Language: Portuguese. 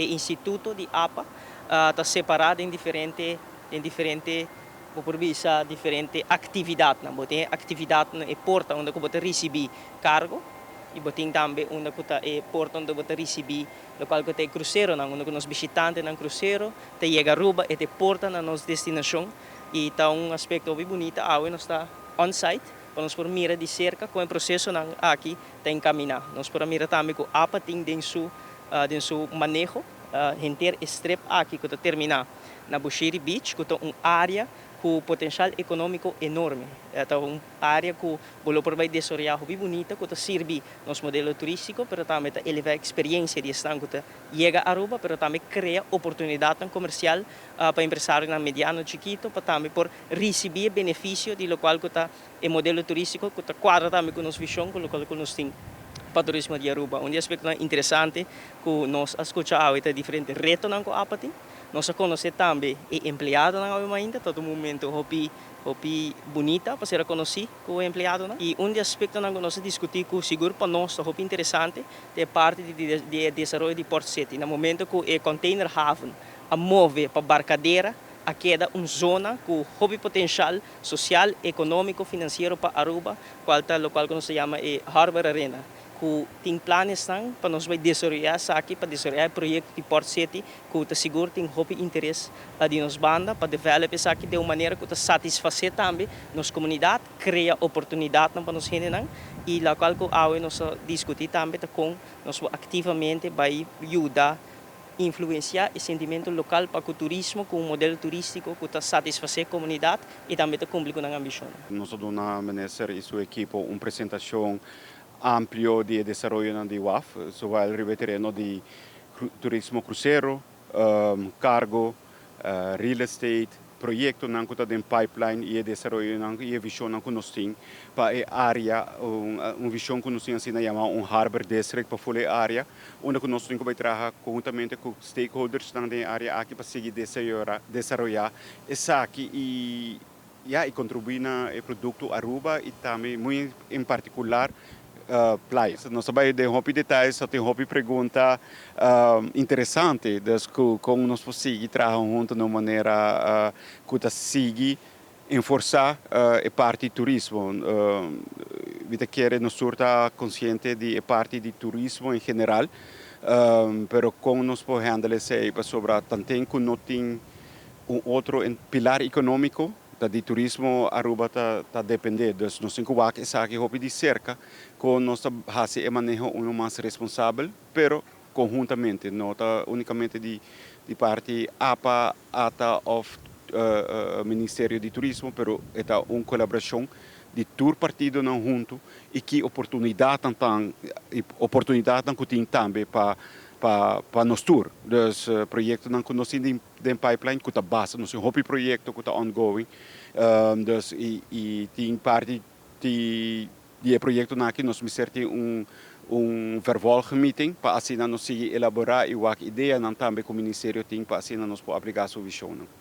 O instituto de APA está separado em diferente por provisa diferente atividade. Tem atividade na porta onde você receber cargo e tem também onde é porta onde você receber local que tem cruzeiro, onde nós visitantes na cruzeiro, te chega Aruba e te porta na nossa destinação e está aspecto bem bonito, nós está on-site, para nós por mira de cerca com o processo aqui tem caminhar. Nós por mira também com a tem den su manejo, inteiro strip aqui que terminar na Bushiri Beach, que é área com potencial econômico enorme. É uma área que bolo por vai desoriar bem bonita, que serve nosso modelo turístico, mas também eleva a experiência de estar que chega a Aruba, mas também cria oportunidade comercial para empresários mediano chiquito, para também por receber benefício de local que o modelo turístico que quadra também com nossa visão, com o local que nós temos para o turismo de Aruba. Um aspecto interessante que nós escutamos é diferente reto na apati. Nós conhecemos também o empregado na ainda, todo momento hopi bonita para ser conhecido com o empregado. E aspecto que nós discutimos com seguro para nós é interessante é parte de desenvolvimento de Port City. No momento que o container haven a move para barcadeira, a queda uma zona com hobby potencial social, econômico, financeiro para Aruba, qual é o local que nós chama Harbor Arena. Que tem planos para nós desenvolver aqui para desenvolver o projeto de Port City, que seguro tem hobby interesse de nos banda para desenvolver isso aqui de uma maneira que satisfazer também nossa comunidade, cria oportunidade para nós gente e local que nós discutir também com nós ativamente vai ajudar influenciar o sentimento local para o turismo com um modelo turístico que satisfazer a comunidade e também cumprir com a ambição. Nós vamos minister e sua equipe uma apresentação amplia de desenvolvimento de UAF, sobre o terreno de turismo cruzeiro, cargo, real estate, projeto não que tem pipeline e desenvolvimento e visão que nós temos para a área, uma visão que nós temos assim chama harbor district para a área, onde nós temos que trabalhar conjuntamente com stakeholders na área aqui para seguir desenvolver essa aqui e contribuir no produto Aruba e também muito em particular playas. Nós sabemos de hobby detalhes, só tem hobby pergunta interessante, como nós podemos trabalhar junto de uma maneira que siga enforçar a parte do turismo. Você quer nós estar consciente de a parte do turismo em geral, mas como nós podemos handlar isso sobre também que não tem outro pilar econômico de turismo Aruba está dependendo, então nós temos que fazer de cerca, com nós fazer o manejo mais responsável, mas conjuntamente, não unicamente de parte APA, ATA ou Ministério de Turismo, mas é uma colaboração de todo partido não junto e que oportunidade que tem também para nós tour. Dus projeto que nós temos de pipeline, que está base, nós temos hobby projeto que está ongoing. Dus tem parte de projeto aqui nós temos vervolgmeeting para assim nós elaborar e a ideia também com o Ministério tem para assim nós podemos aplicar a sua visão.